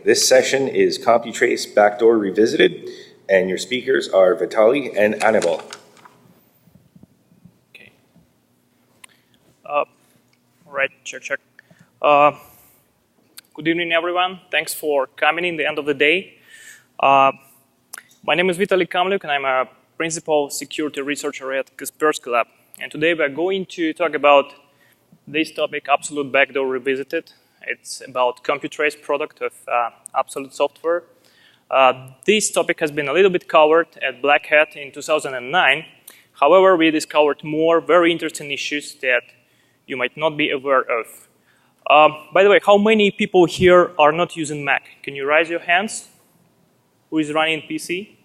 This session is Computrace Backdoor Revisited, and your speakers are Vitaly and Anibal. Okay. All right, check. Good evening, everyone. Thanks for coming in the end of the day. My name is Vitaly Kamlyuk, and I'm a principal security researcher at Kaspersky Lab. And today we're going to talk about this topic, Absolute Backdoor Revisited. It's about Computrace product of Absolute Software. This topic has been a little bit covered at Black Hat in 2009. However, we discovered more very interesting issues that you might not be aware of. By the way, how many people here are not using Mac? Can you raise your hands? Who is running PC?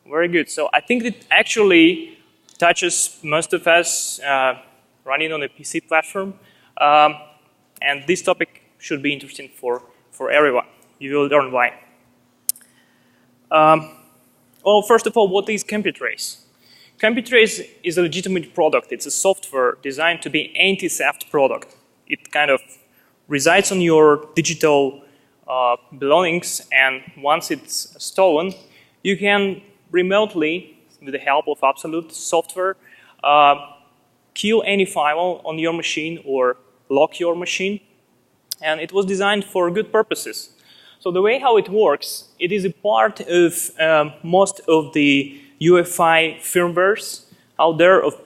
Very good. So I think it actually touches most of us running on a PC platform. And this topic should be interesting for everyone. You will learn why. Well, first of all, what is Computrace? Computrace is a legitimate product. It's a software designed to be anti-theft product. It kind of resides on your digital belongings, and once it's stolen, you can remotely, with the help of Absolute software, kill any file on your machine or lock your machine. And it was designed for good purposes. So the way how it works, it is a part of most of the UEFI firmwares out there of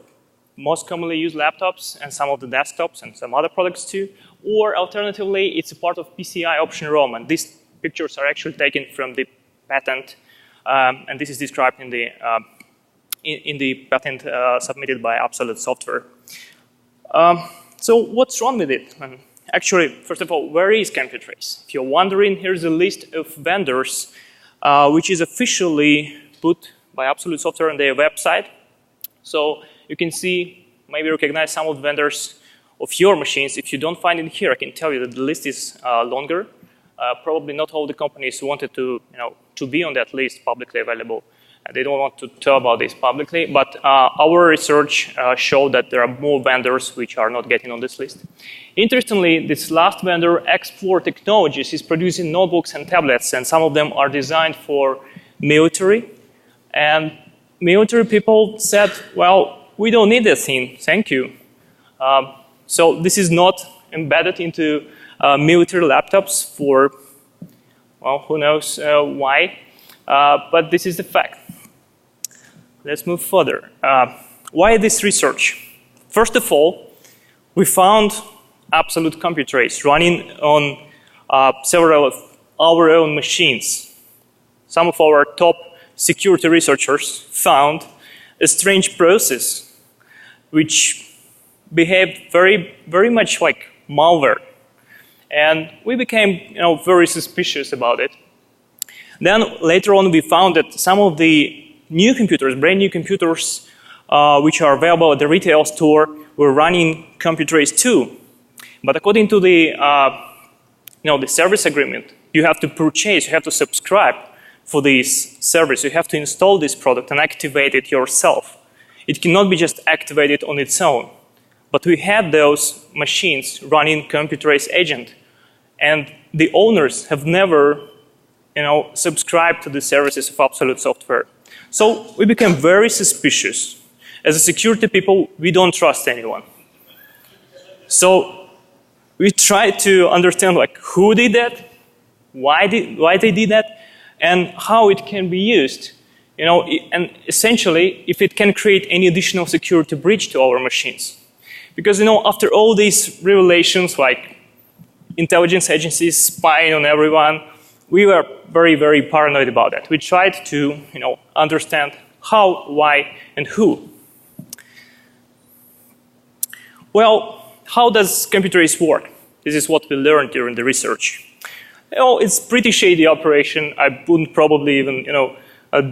most commonly used laptops and some of the desktops and some other products too. Or alternatively, it's a part of PCI option ROM. And these pictures are actually taken from the patent. And this is described in the patent submitted by Absolute Software. So what's wrong with it? Actually, first of all, where is Computrace? If you're wondering, here's a list of vendors which is officially put by Absolute Software on their website. So you can see, maybe recognize some of the vendors of your machines. If you don't find it here, I can tell you that the list is longer. Probably not all the companies wanted to be on that list publicly available. They don't want to tell about this publicly, but our research showed that there are more vendors which are not getting on this list. Interestingly, this last vendor, Explore Technologies, is producing notebooks and tablets, and some of them are designed for military. And military people said, well, we don't need this thing, thank you. So this is not embedded into military laptops for, well, who knows why, but this is the fact. Let's move further. Why this research? First of all, we found Absolute Computrace running on several of our own machines. Some of our top security researchers found a strange process which behaved very, very much like malware. And we became very suspicious about it. Then later on we found that some of the new computers, brand new computers, which are available at the retail store, were running Computrace too. But according to the the service agreement, you have to purchase, you have to subscribe for this service. You have to install this product and activate it yourself. It cannot be just activated on its own. But we had those machines running Computrace agent, and the owners have never subscribed to the services of Absolute Software. So we became very suspicious. As a security people, we don't trust anyone. So we tried to understand who did that, why they did that, and how it can be used. And essentially, if it can create any additional security breach to our machines. Because after all these revelations, like intelligence agencies spying on everyone, we were very, very paranoid about that. We tried to, understand how, why, and who. Well, how does Computrace work? This is what we learned during the research. It's pretty shady operation. I wouldn't probably even,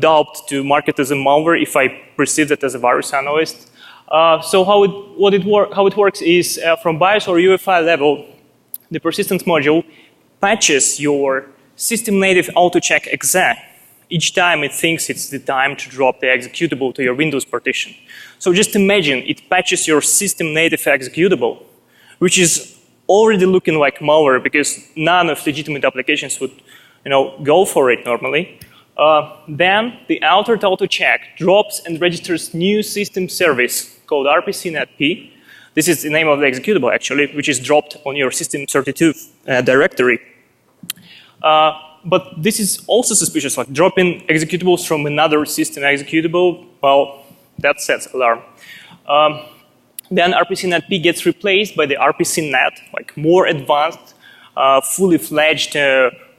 doubt to market as a malware if I perceived it as a virus analyst. So how it works is from BIOS or UEFI level, the persistence module patches your system native auto-check exe each time it thinks it's the time to drop the executable to your Windows partition. So just imagine it patches your system native executable, which is already looking like malware because none of legitimate applications would go for it normally. Then the altered auto check drops and registers new system service called RPC-NetP. This is the name of the executable, actually, which is dropped on your system32 directory. But this is also suspicious, like dropping executables from another system executable. Well, that sets alarm. Then RPC-NetP gets replaced by the RPC-Net, like more advanced, fully fledged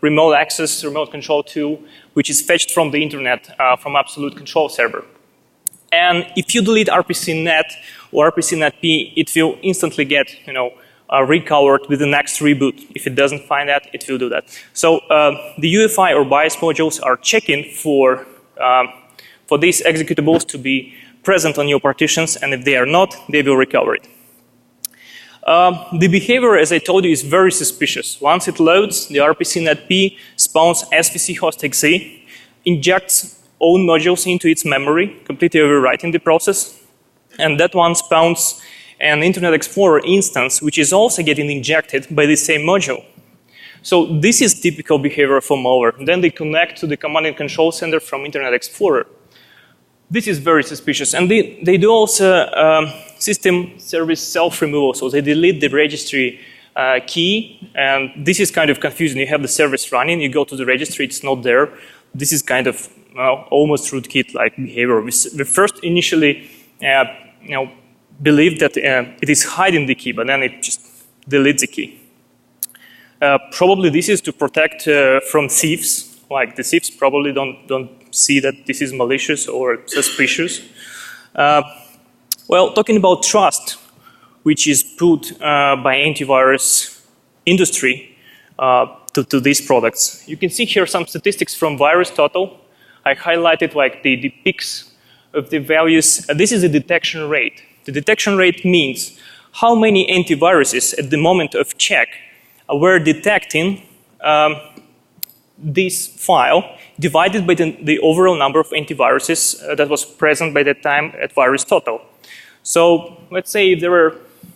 remote access, remote control tool, which is fetched from the internet from absolute control server. And if you delete RPC-Net or RPC-NetP, it will instantly get, recovered with the next reboot. If it doesn't find that, it will do that. So the UEFI or BIOS modules are checking for these executables to be present on your partitions, and if they are not, they will recover it. The behavior, as I told you, is very suspicious. Once it loads, the RPC-NetP spawns svc host exe, injects own modules into its memory, completely overwriting the process, and that one spawns an Internet Explorer instance, which is also getting injected by the same module. So this is typical behavior for malware. Then they connect to the command and control center from Internet Explorer. This is very suspicious. And they do also system service self-removal. So they delete the registry key. And this is kind of confusing. You have the service running. You go to the registry. It's not there. This is kind of almost rootkit-like behavior. We first initially believed that it is hiding the key, but then it just deletes the key. Probably this is to protect from thieves. Like the thieves probably don't see that this is malicious or suspicious. Well, talking about trust, which is put by antivirus industry to these products. You can see here some statistics from VirusTotal. I highlighted like the peaks of the values. This is the detection rate. The detection rate means how many antiviruses at the moment of check were detecting this file divided by the overall number of antiviruses that was present by that time at VirusTotal. So let's say if there were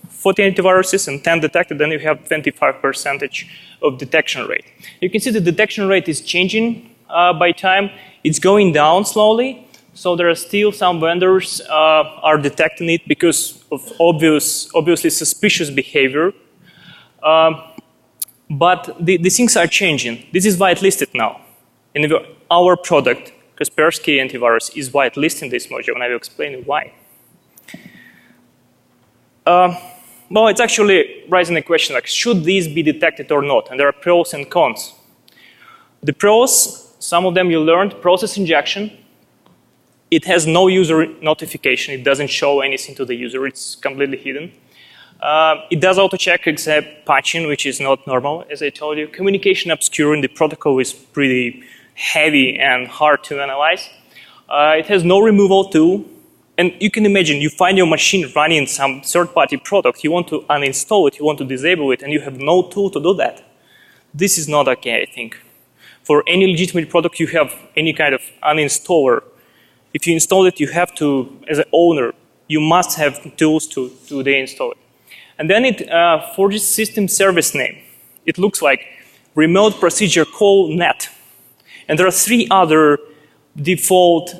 40 antiviruses and 10 detected, then you have 25% of detection rate. You can see the detection rate is changing by time. It's going down slowly. So there are still some vendors are detecting it because of obviously suspicious behavior. But the things are changing. This is whitelisted now. And our product, Kaspersky Antivirus, is whitelisting this module, and I will explain why. Well, it's actually raising a question like, should these be detected or not? And there are pros and cons. The pros, some of them you learned, process injection. It has no user notification. It doesn't show anything to the user. It's completely hidden. It does auto-check except patching, which is not normal, as I told you. Communication obscuring. The protocol is pretty heavy and hard to analyze. It has no removal tool. And you can imagine, you find your machine running some third-party product. You want to uninstall it. You want to disable it. And you have no tool to do that. This is not okay, I think. For any legitimate product, you have any kind of uninstaller. If you install it, you have to, as an owner, you must have tools to deinstall it. And then it forges system service name. It looks like remote procedure call net. And there are 3 other default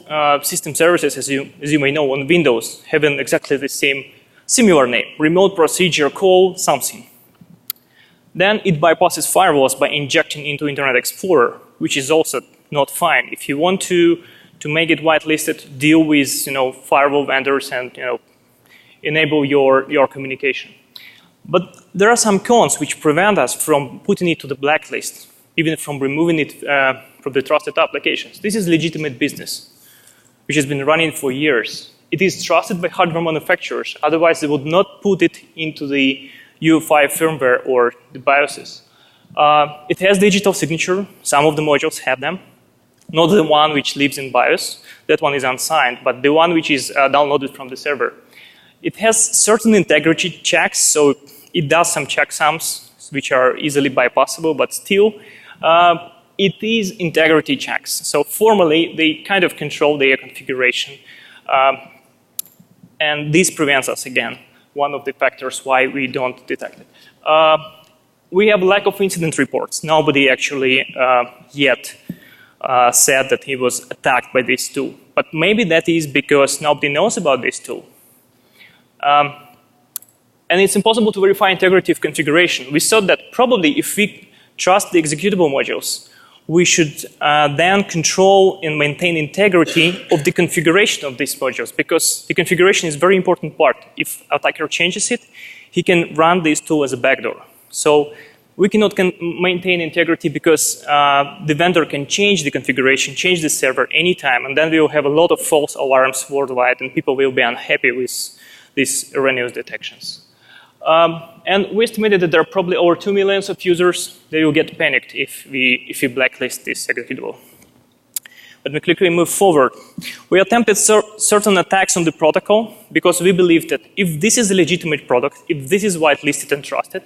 system services, as you may know, on Windows, having exactly the same similar name, remote procedure call something. Then it bypasses firewalls by injecting into Internet Explorer, which is also not fine. If you want to make it whitelisted, deal with firewall vendors and enable your communication. But there are some cons which prevent us from putting it to the blacklist, even from removing it from the trusted applications. This is legitimate business, which has been running for years. It is trusted by hardware manufacturers. Otherwise, they would not put it into the UEFI firmware or the BIOSes. It has digital signature. Some of the modules have them. Not the one which lives in BIOS. That one is unsigned, but the one which is downloaded from the server. It has certain integrity checks, so it does some checksums which are easily bypassable, but still it is integrity checks. So formally, they kind of control their configuration. And this prevents us, again, one of the factors why we don't detect it. we have lack of incident reports. Nobody actually yet said that he was attacked by this tool. But maybe that is because nobody knows about this tool. And it's impossible to verify integrity of configuration. We thought that probably if we trust the executable modules, we should then control and maintain integrity of the configuration of these modules, because the configuration is a very important part. If attacker changes it, he can run this tool as a backdoor. So we cannot maintain integrity because the vendor can change the configuration, change the server anytime, and then we will have a lot of false alarms worldwide, and people will be unhappy with these erroneous detections. And we estimated that there are probably over 2 million of users that will get panicked if we blacklist this executable. Let me quickly move forward. We attempted certain attacks on the protocol because we believe that if this is a legitimate product, if this is whitelisted and trusted,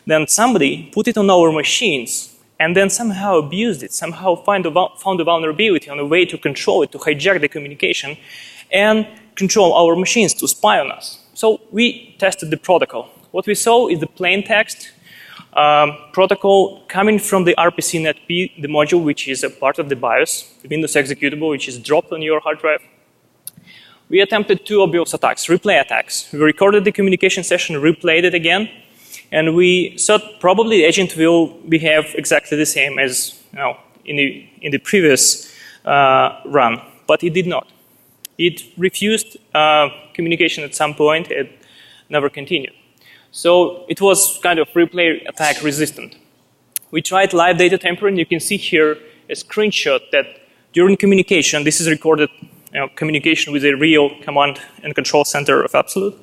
then somebody put it on our machines and then somehow abused it, somehow found a vulnerability on a way to control it, to hijack the communication, and control our machines to spy on us. So we tested the protocol. What we saw is the plain text protocol coming from the RPC-NetP, the module which is a part of the BIOS, the Windows executable, which is dropped on your hard drive. We attempted 2 obvious attacks, replay attacks. We recorded the communication session, replayed it again, and we thought probably the agent will behave exactly the same as in the previous run, but it did not. It refused communication at some point and never continued. So it was kind of replay attack resistant. We tried live data tampering. You can see here a screenshot that during communication, this is recorded communication with a real command and control center of Absolute.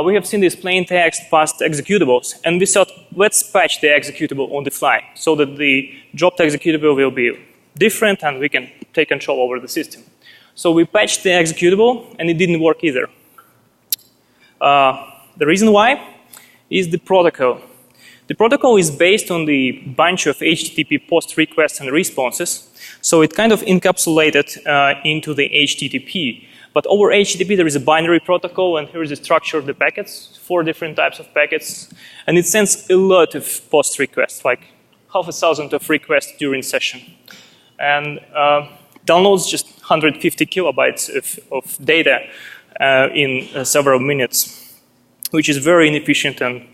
We have seen this plain text past executables, and we thought, let's patch the executable on the fly so that the dropped executable will be different and we can take control over the system. So we patched the executable, and it didn't work either. The reason why is the protocol. The protocol is based on the bunch of HTTP post requests and responses, so it kind of encapsulated into the HTTP. But over HTTP there is a binary protocol, and here is the structure of the packets, 4 different types of packets, and it sends a lot of post requests, like 1,000 of requests during session. And downloads just 150 kilobytes of data in several minutes, which is very inefficient, and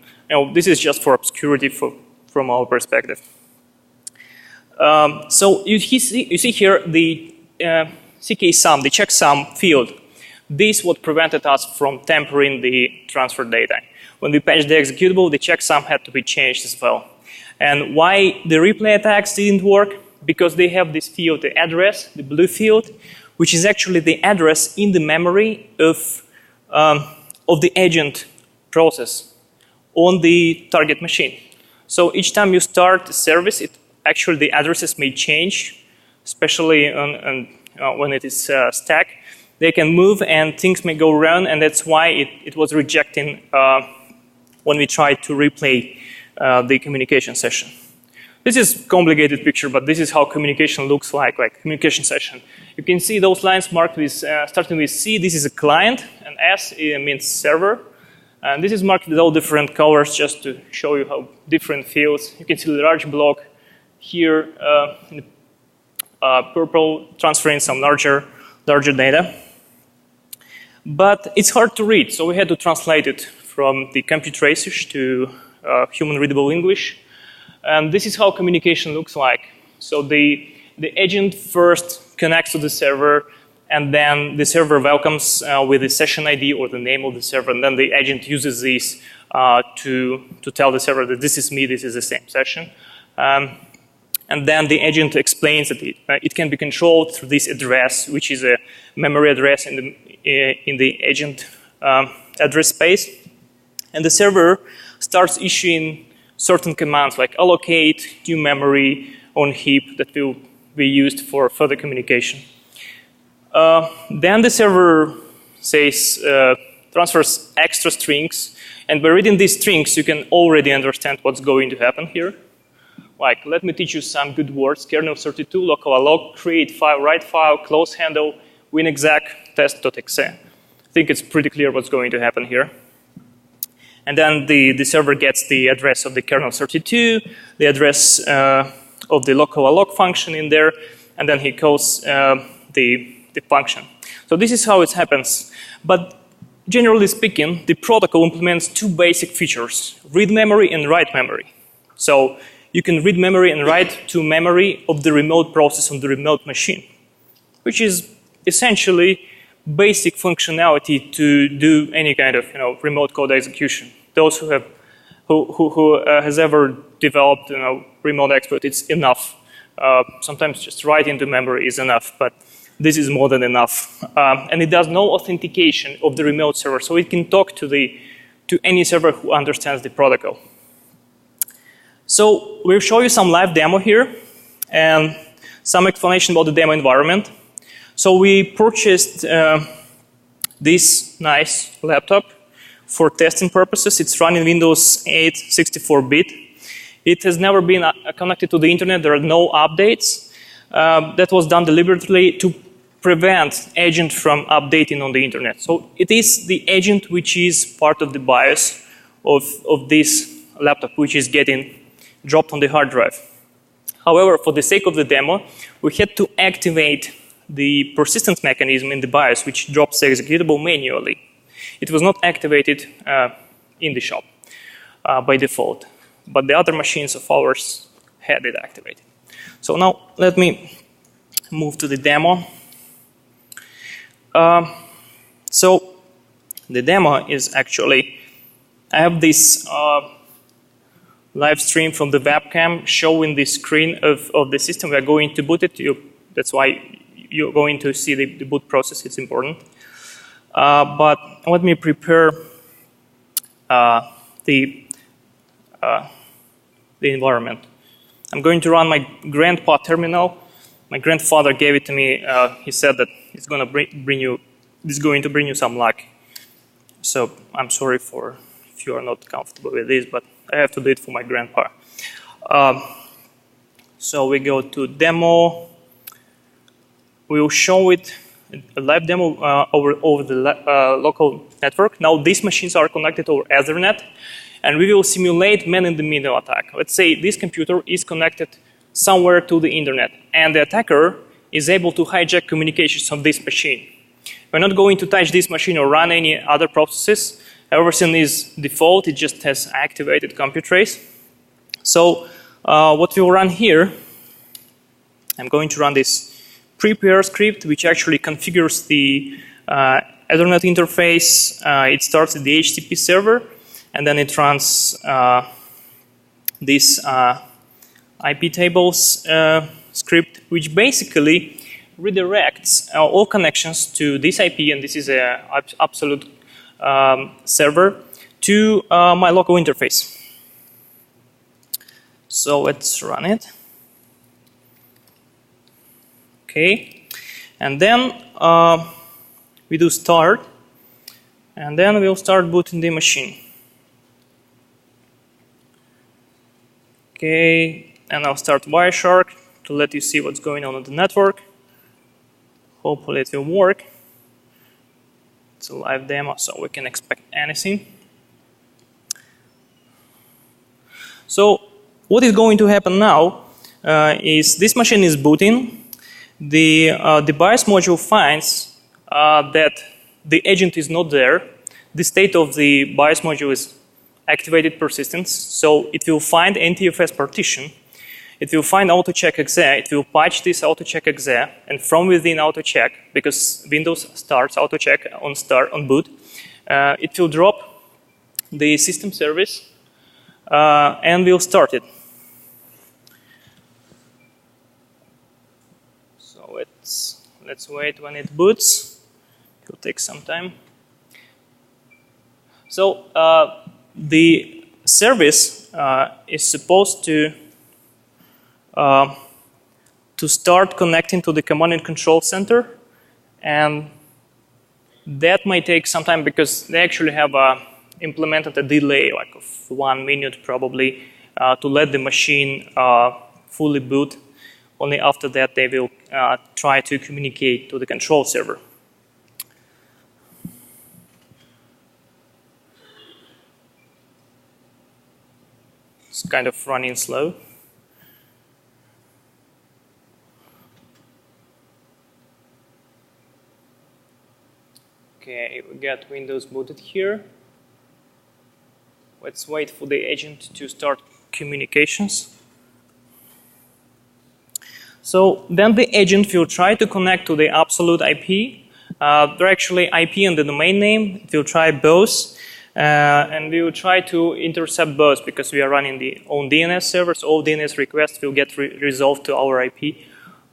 this is just for obscurity from our perspective. So you see here the CK-sum, the checksum field. This is what prevented us from tampering the transfer data. When we patched the executable, the checksum had to be changed as well. And why the replay attacks didn't work? Because they have this field, the address, the blue field, which is actually the address in the memory of the agent process on the target machine. So each time you start a service, actually the addresses may change, especially when it is stack. They can move and things may go wrong, and that's why it was rejecting when we tried to replay the communication session. This is a complicated picture, but this is how communication looks like communication session. You can see those lines marked with, starting with C, this is a client, and S means server. And this is marked with all different colors just to show you how different fields. You can see the large block here in purple transferring some larger data. But it's hard to read, so we had to translate it from the Computrace to human readable English. And this is how communication looks like. So the agent first connects to the server, and then the server welcomes with the session ID or the name of the server, and then the agent uses this to tell the server that this is me, this is the same session. And then the agent explains that it can be controlled through this address, which is a memory address in the agent address space. And the server starts issuing certain commands like allocate new memory on heap that will be used for further communication. Then the server says, transfers extra strings, and by reading these strings you can already understand what's going to happen here. Like, let me teach you some good words: kernel32, local alloc, create file, write file, close handle, winexec, test.exe. I think it's pretty clear what's going to happen here. And then the server gets the address of the kernel 32, the address of the local alloc function in there, and then he calls the function. So this is how it happens. But generally speaking, the protocol implements two basic features, read memory and write memory. So you can read memory and write to memory of the remote process on the remote machine, which is essentially basic functionality to do any kind of remote code execution. Those who has ever developed remote exploit, it's enough. Sometimes just writing to memory is enough, but this is more than enough. And it does no authentication of the remote server, so it can talk to any server who understands the protocol. So we'll show you some live demo here and some explanation about the demo environment. So we purchased this nice laptop for testing purposes. It's running Windows 8 64-bit. It has never been connected to the internet. There are no updates. That was done deliberately to prevent agent from updating on the internet. So it is the agent which is part of the BIOS of this laptop, which is getting dropped on the hard drive. However, for the sake of the demo, we had to activate the persistence mechanism in the BIOS, which drops the executable manually. It was not activated in the shop by default, but the other machines of ours had it activated. So now let me move to the demo. So the demo is actually, I have this live stream from the webcam showing the screen of the system. We are going to boot it. That's why you're going to see the boot process. It's important. But let me prepare the environment. I'm going to run my grandpa terminal. My grandfather gave it to me. He said that it's going to bring you some luck. So I'm sorry if you are not comfortable with this, but I have to do it for my grandpa. So we go to demo. We will show it a live demo over the local network. Now these machines are connected over Ethernet, and we will simulate man-in-the-middle attack. Let's say this computer is connected somewhere to the internet, and the attacker is able to hijack communications on this machine. We're not going to touch this machine or run any other processes. Everything is default. It just has activated Computrace. So what we'll run here, I'm going to run this prepare script, which actually configures the Ethernet interface. It starts at the HTTP server, and then it runs this IP tables script, which basically redirects all connections to this IP, and this is an absolute server, to my local interface. So let's run it. Okay, and then we do start, and then we'll start booting the machine. Okay, and I'll start Wireshark to let you see what's going on the network. Hopefully it will work. It's a live demo, so we can expect anything. So what is going to happen now is this machine is booting. The BIOS module finds that the agent is not there. The state of the BIOS module is activated persistence, so it will find NTFS partition. It will find autocheck.exe. It will patch this autocheck.exe, and from within autocheck, because Windows starts autocheck on boot, it will drop the system service and we'll start it. So let's wait when it boots. It will take some time. So the service is supposed to start connecting to the command and control center, and that might take some time because they actually have implemented a delay, like of 1 minute probably, to let the machine fully boot. Only after that they will try to communicate to the control server. kind of running slow. Okay, we got Windows booted here. Let's wait for the agent to start communications. So then the agent will try to connect to the absolute IP. They're actually IP and the domain name. We'll try both. And we will try to intercept both because we are running the own DNS servers. All DNS requests will get resolved to our IP.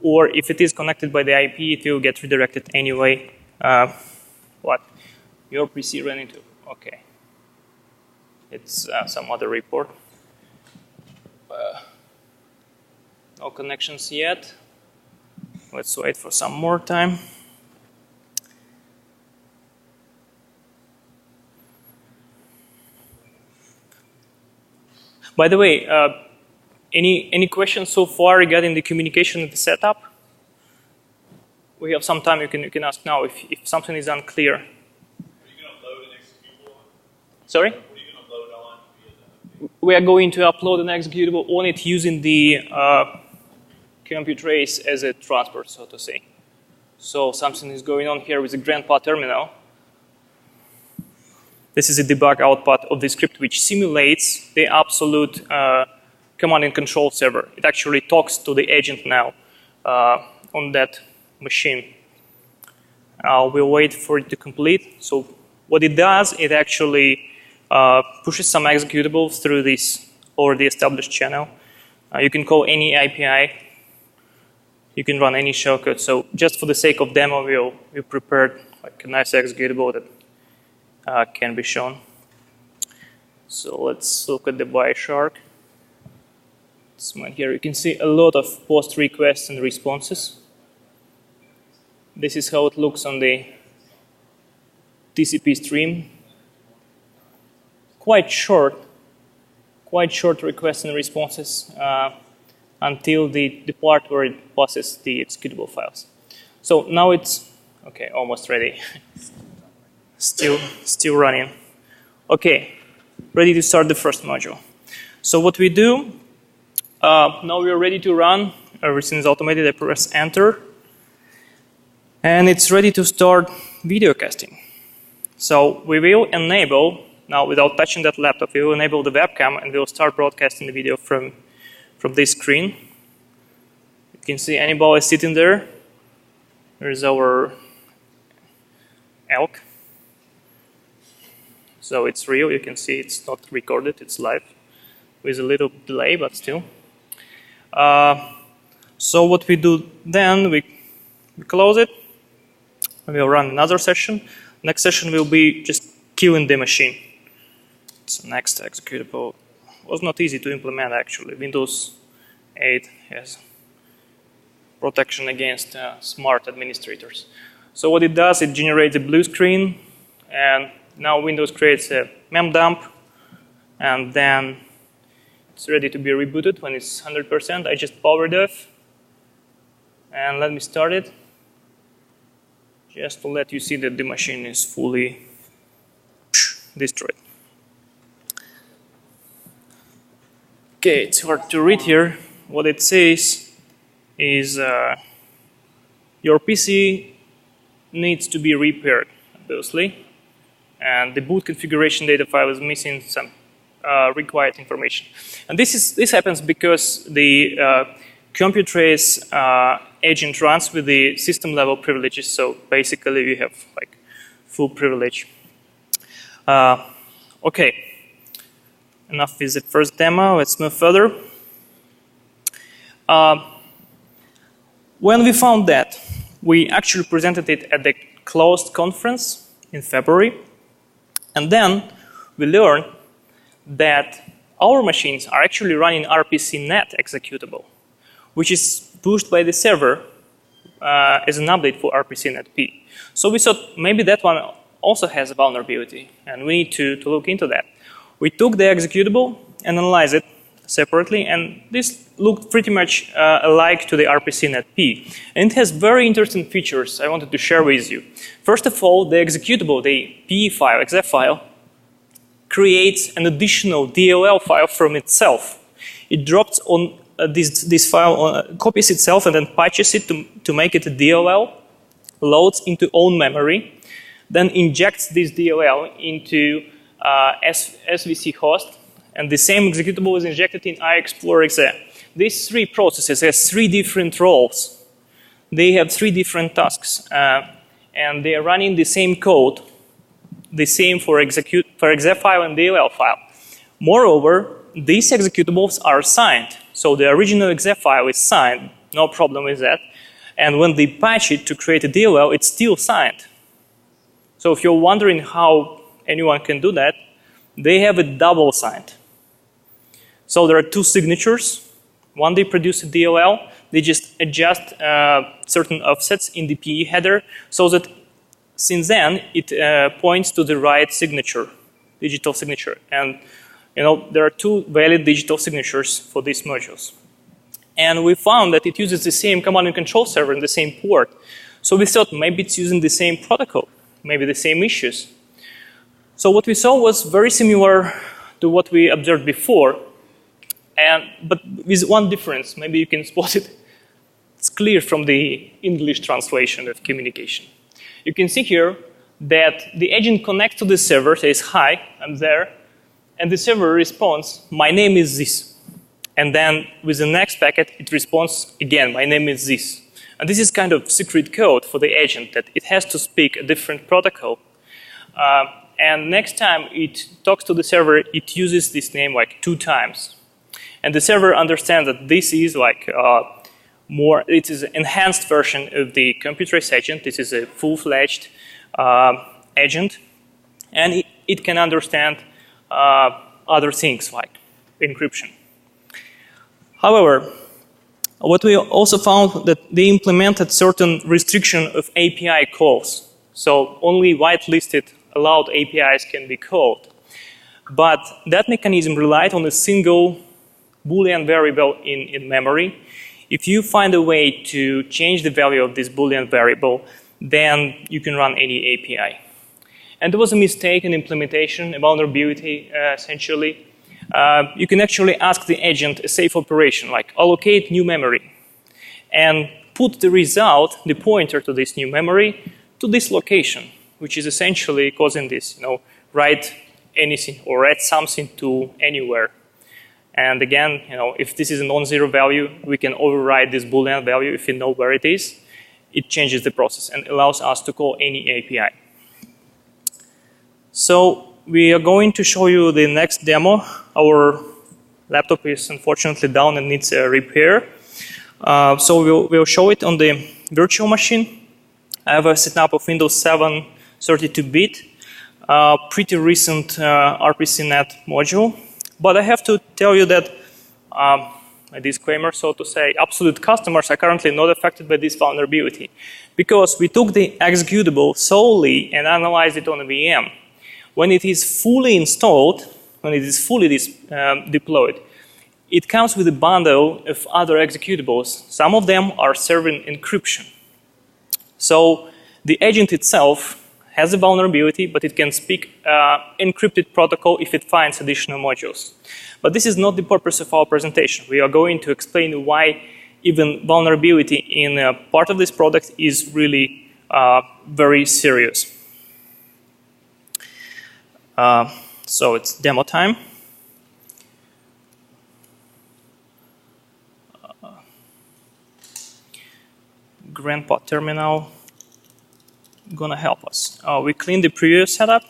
Or if it is connected by the IP, it will get redirected anyway. What? Your PC ran into? Okay. It's some other report. No connections yet. Let's wait for some more time. By the way, any questions so far regarding the communication and the setup? We have some time. You can ask now if something is unclear. Are you going to load an executable on? Sorry? What are you going to load on via the? We are going to upload an executable on it using the Computrace as a transport, so to say. So something is going on here with the grandpa terminal. This is a debug output of the script which simulates the absolute command and control server. It actually talks to the agent now on that machine. We'll wait for it to complete. So what it does, it actually pushes some executable through this already established channel. You can call any API. You can run any shellcode. So just for the sake of demo, we prepared like a nice executable that can be shown. So let's look at the Wireshark. This one here, you can see a lot of post requests and responses. This is how it looks on the TCP stream. Quite short requests and responses until the part where it passes the executable files. So now it's okay, almost ready. Still running. Okay, ready to start the first module. So what we do, now we are ready to run. Everything is automated. I press enter. And it's ready to start video casting. So we will enable, now without touching that laptop, we will enable the webcam and we'll start broadcasting the video from this screen. You can see anybody sitting there. There's our elk. So it's real, you can see it's not recorded, it's live. With a little delay, but still. So what we do then, we close it. We'll run another session. Next session will be just killing the machine. So next executable was not easy to implement actually. Windows 8 has protection against smart administrators. So what it does, it generates a blue screen, and now Windows creates a mem dump, and then it's ready to be rebooted when it's 100%. I just powered off, and let me start it. Just to let you see that the machine is fully destroyed. Okay, it's hard to read here. What it says is your PC needs to be repaired, obviously, and the boot configuration data file is missing some required information. And this happens because the Computrace agent runs with the system level privileges, so basically we have like full privilege. Okay, enough with the first demo, let's move further. When we found that, we actually presented it at the closed conference in February, and then we learned that our machines are actually running RPCnet executable, which is pushed by the server as an update for RPCnet-P. So we thought maybe that one also has a vulnerability, and we need to look into that. We took the executable and analyzed it separately, and this looked pretty much alike to the RPCnet-P. And it has very interesting features I wanted to share with you. First of all, the executable, the P file, .exe file, creates an additional DLL file from itself. it drops on this file, copies itself and then patches it to make it a DLL, loads into own memory, then injects this DLL into SVC host, and the same executable is injected in iExplore.exe. These three processes have three different roles. They have three different tasks, and they are running the same code, the same for exe file and DLL file. Moreover, these executables are signed. So the original exe file is signed, no problem with that. And when they patch it to create a DLL, it's still signed. So if you're wondering how anyone can do that, they have it double signed. So there are two signatures. One, they produce a DLL. They just adjust certain offsets in the PE header so that since then it points to the right signature, digital signature. And there are two valid digital signatures for these modules. And we found that it uses the same command and control server in the same port. So we thought maybe it's using the same protocol, maybe the same issues. So what we saw was very similar to what we observed before, but with one difference. Maybe you can spot it. It's clear from the English translation of communication. You can see here that the agent connects to the server, says, hi, I'm there. And the server responds, my name is this. And then with the next packet, it responds again, my name is this. And this is kind of secret code for the agent that it has to speak a different protocol. And next time it talks to the server, it uses this name like 2 times. And the server understands that this is like it is an enhanced version of the Computrace agent. This is a full-fledged agent. And it can understand other things like encryption. However, what we also found that they implemented certain restriction of API calls. So only whitelisted allowed APIs can be called. But that mechanism relied on a single Boolean variable in memory. If you find a way to change the value of this Boolean variable, then you can run any API. And there was a mistake in implementation, a vulnerability essentially. You can actually ask the agent a safe operation, like allocate new memory, and put the result, the pointer to this new memory, to this location, which is essentially causing this, write anything or add something to anywhere. And again, if this is a non-zero value, we can override this Boolean value if we know where it is. It changes the process and allows us to call any API. So we are going to show you the next demo. Our laptop is unfortunately down and needs a repair. So we'll show it on the virtual machine. I have a setup of Windows 7 32-bit, pretty recent RPCnet module. But I have to tell you that, a disclaimer, so to say, absolute customers are currently not affected by this vulnerability because we took the executable solely and analyzed it on a VM. When it is fully installed, when it is fully deployed, it comes with a bundle of other executables. Some of them are serving encryption. So the agent itself has a vulnerability, but it can speak encrypted protocol if it finds additional modules. But this is not the purpose of our presentation. We are going to explain why even vulnerability in a part of this product is really very serious. So it's demo time. Grandpa terminal gonna help us. We clean the previous setup.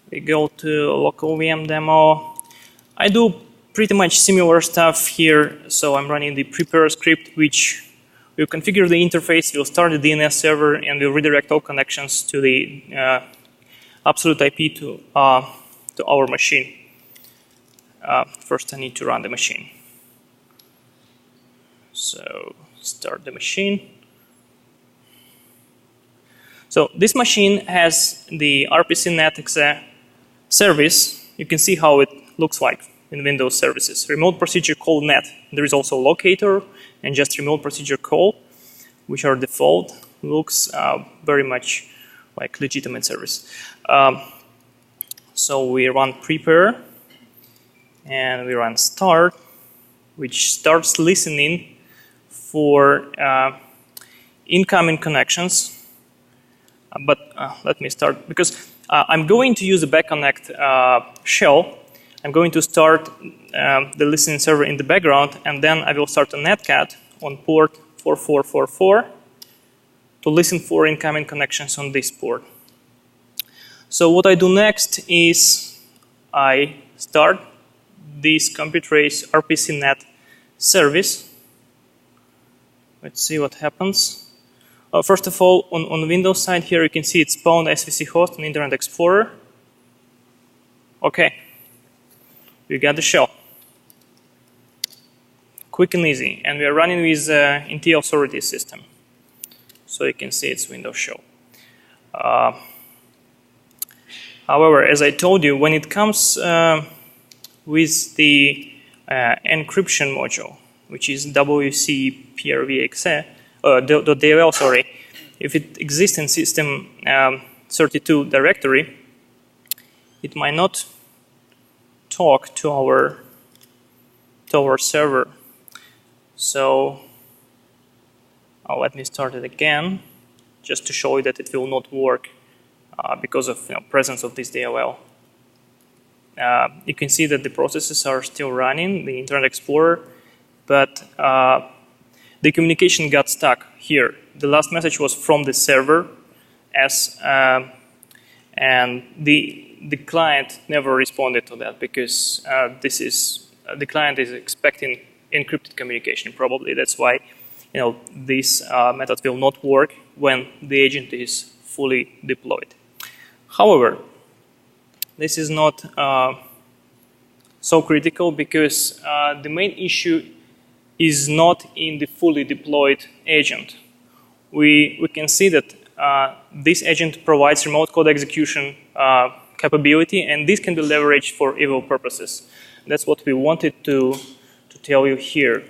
We go to local VM demo. I do pretty much similar stuff here. So I'm running the prepare script, which will configure the interface, will start the DNS server, and will redirect all connections to the absolute IP to our machine. First, I need to run the machine. So start the machine. So this machine has the RPCnet.exe service. You can see how it looks like in Windows services. Remote procedure call net. There is also locator and just remote procedure call, which are default. Looks very much like legitimate service. So we run prepare. and we run start, which starts listening for incoming connections. But let me start, because I'm going to use a backconnect shell. I'm going to start the listening server in the background, and then I will start a netcat on port 4444 to listen for incoming connections on this port. So what I do next is I start this Computrace RPCnet service. Let's see what happens. First of all, on the Windows side here, you can see it spawned SVC host and Internet Explorer. Okay, we got the shell. Quick and easy, and we are running with NT authority system. So you can see it's Windows shell. However, as I told you, when it comes with the encryption module, which is WCPRVXA.dll, sorry, if it exists in system 32 directory, it might not talk to our server. So let me start it again, just to show you that it will not work because of presence of this DLL. You can see that the processes are still running, the Internet Explorer, but the communication got stuck here. The last message was from the server, and the client never responded to that because the client is expecting encrypted communication. Probably that's why this method will not work when the agent is fully deployed. However, this is not so critical because the main issue is not in the fully deployed agent. We can see that this agent provides remote code execution capability, and this can be leveraged for evil purposes. That's what we wanted to tell you here.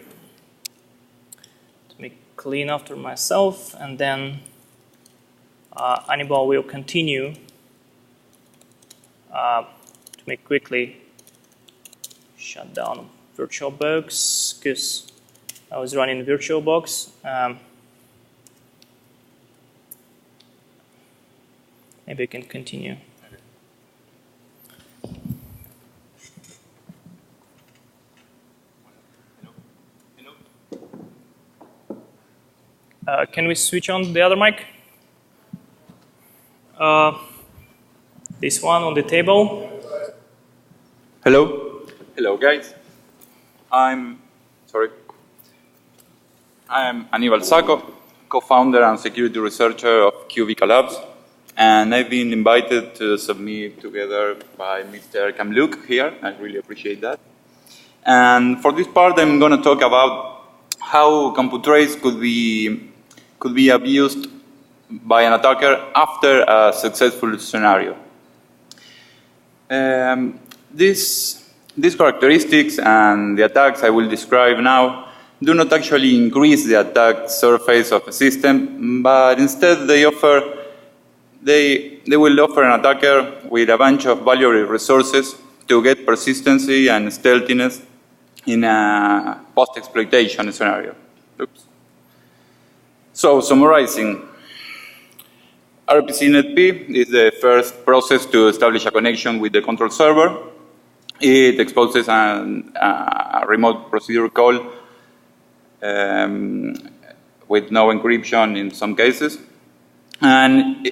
Let me clean after myself, and then Anibal will continue to make quickly shut down VirtualBox because I was running VirtualBox. Maybe I can continue. Can we switch on the other mic? This one on the table. Hello. Hello, guys. I'm Aníbal Sacco, co-founder and security researcher of Cubica Labs, and I've been invited to submit together by Mr. Kamluk here. I really appreciate that. And for this part, I'm going to talk about how Computrace could be abused by an attacker after a successful scenario. These characteristics and the attacks I will describe now do not actually increase the attack surface of a system, but instead they will offer an attacker with a bunch of valuable resources to get persistency and stealthiness in a post-exploitation scenario. Oops. So, summarizing, RPCNetP is the first process to establish a connection with the control server. It exposes a remote procedure call with no encryption in some cases. And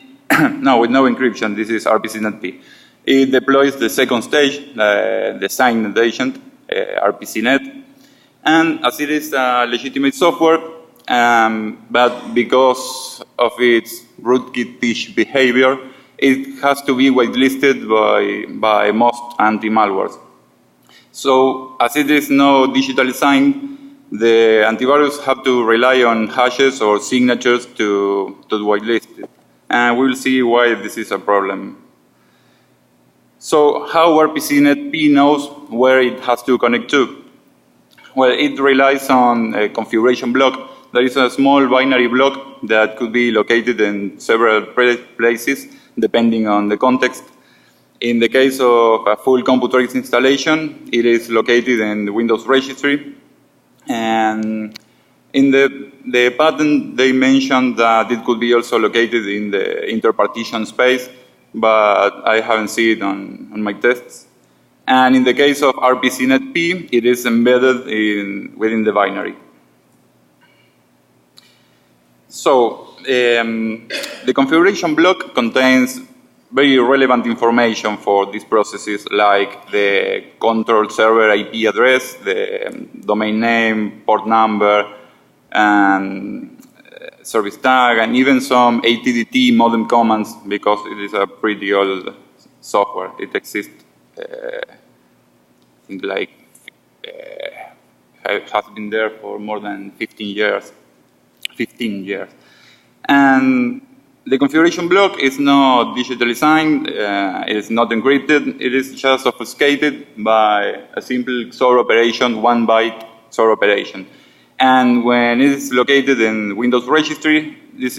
no, with no encryption, this is RPCNetP. It deploys the second stage, the signed agent, RPCNet. And as it is a legitimate software, but because of its rootkit-ish behavior, it has to be whitelisted by most anti-malwares. So, as it is no digitally signed, the antivirus have to rely on hashes or signatures to whitelist it. And we'll see why this is a problem. So, how RPCNetP knows where it has to connect to? Well, it relies on a configuration block. There is a small binary block that could be located in several places, depending on the context. In the case of a full Computrace installation, it is located in the Windows registry. And in the patent, they mentioned that it could be also located in the interpartition space, but I haven't seen it on my tests. And in the case of RPCNetP, it is embedded within the binary. So the configuration block contains very relevant information for these processes, like the control server IP address, the domain name, port number, and service tag, and even some ATDT modem commands, because it is a pretty old software. It exists, I think, like has been there for more than 15 years. And the configuration block is not digitally signed, it is not encrypted, it is just obfuscated by a simple XOR operation, 1-byte XOR operation. And when it is located in Windows registry, it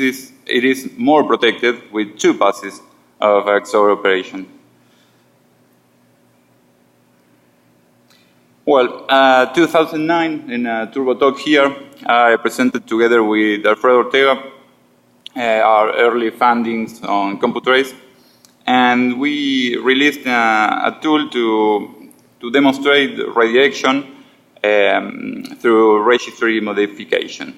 is more protected with 2 passes of XOR operation. Well, 2009, in a Turbo Talk here, I presented together with Alfredo Ortega our early findings on Computrace, and we released a tool to demonstrate redirection through registry modification.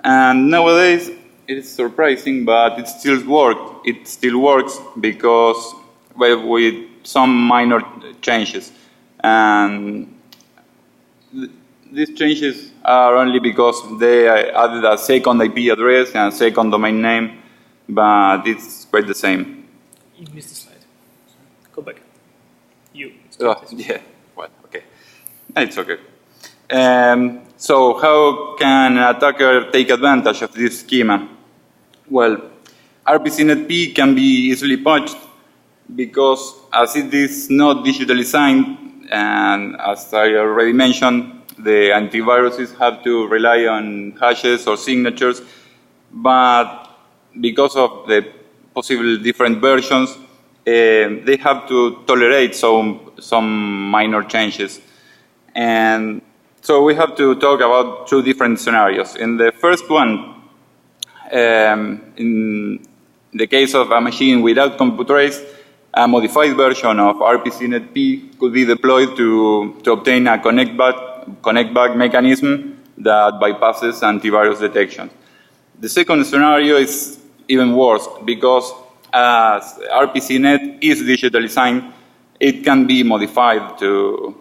And nowadays, it's surprising, but it still works. It still works because, well, with some minor changes. And these changes are only because they added a second IP address and a second domain name, but it's quite the same. You missed the slide. Go back. Oh, yeah, well, okay. It's okay. So how can an attacker take advantage of this schema? Well, RPCNetP can be easily patched because as it is not digitally signed, and as I already mentioned, the antiviruses have to rely on hashes or signatures, but because of the possible different versions, they have to tolerate some minor changes. And so we have to talk about 2 different scenarios. In the first one, in the case of a machine without Computrace, a modified version of RPCNetP could be deployed to obtain a connect back mechanism that bypasses antivirus detection. The second scenario is even worse because as RPCNet is digitally signed, it can be modified to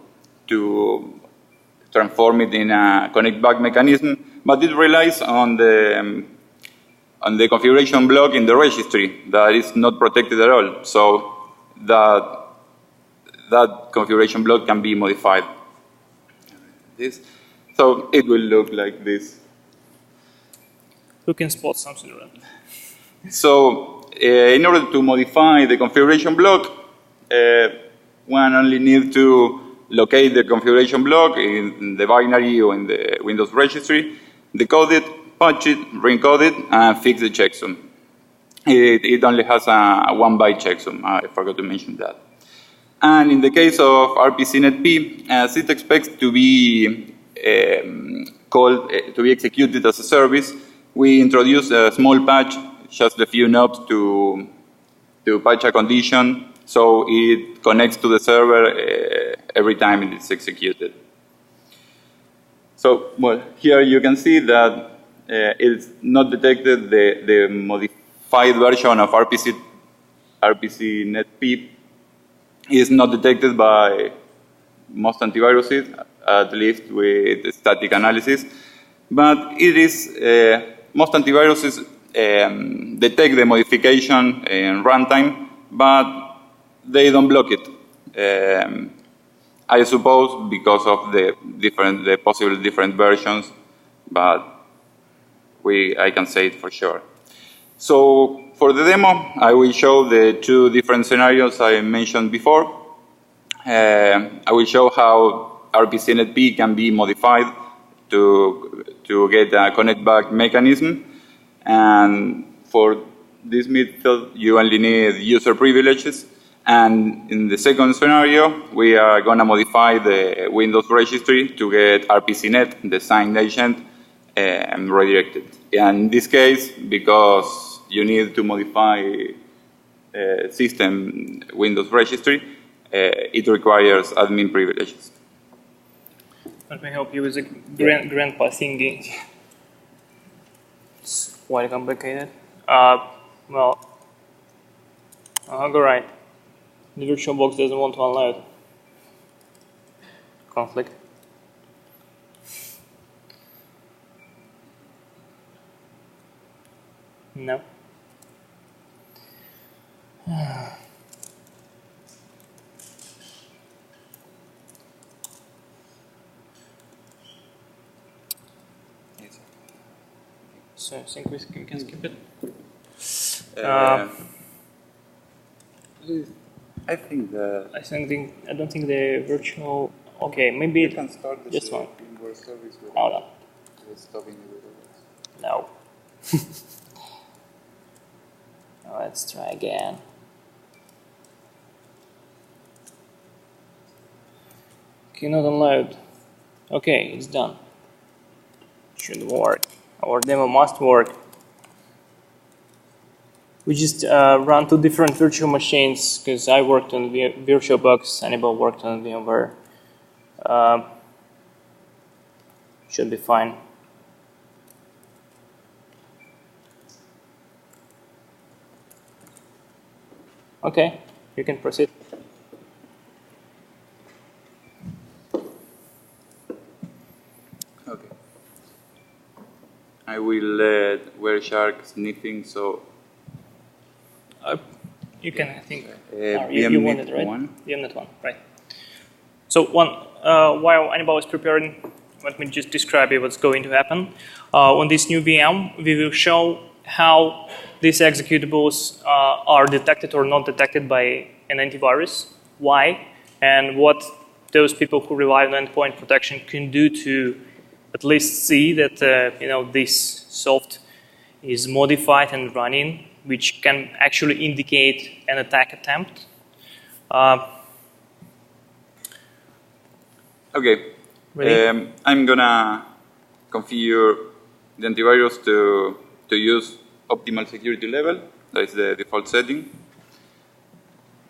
transform it in a connect back mechanism, but it relies on the configuration block in the registry that is not protected at all. So that configuration block can be modified. So it will look like this. Who can spot something around? So in order to modify the configuration block, one only needs to locate the configuration block in the binary or in the Windows registry, decode it, patch it, re-encode it, and fix the checksum. It only has a 1-byte checksum. I forgot to mention that. And in the case of RPCNetP, as it expects to be to be executed as a service, we introduce a small patch, just a few knobs to patch a condition, so it connects to the server every time it is executed. So, well, here you can see that it's not detected the modified version of RPCNetP is not detected by most antiviruses, at least with static analysis. But it is, most antiviruses detect the modification in runtime, but they don't block it. I suppose because of the possible different versions, but I can say it for sure. So for the demo, I will show the 2 different scenarios I mentioned before. I will show how RPCNetP can be modified to get a connect back mechanism. And for this method, you only need user privileges. And in the second scenario, we are going to modify the Windows registry to get RPCnet, the signed agent, redirected. And in this case, because you need to modify system Windows registry, it requires admin privileges. Let me help you with the grandpa thingy. It's quite complicated. Well, go right. The VirtualBox doesn't want to unload. Conflict. No. So I think we can skip it. I think the... I don't think the virtual. Okay, maybe You can start the just one. inverse service with Hold on. stopping it. No. Let's try again. Cannot unload. Okay, it's done. Should work. Our demo must work. We just run two different virtual machines because I worked on VirtualBox, Hannibal worked on VMware. Should be fine. Okay, you can proceed. Okay. I will let Wireshark sniffing, so... You can, I think. VMnet You want it, right? one. VMnet one, right. So while Hannibal is preparing, let me just describe what's going to happen. On this new VM, we will show how these executables are detected or not detected by an antivirus, why, and what those people who rely on endpoint protection can do to at least see that this soft is modified and running, which can actually indicate an attack attempt. Okay. Ready? I'm gonna configure the antivirus to use optimal security level. That is the default setting.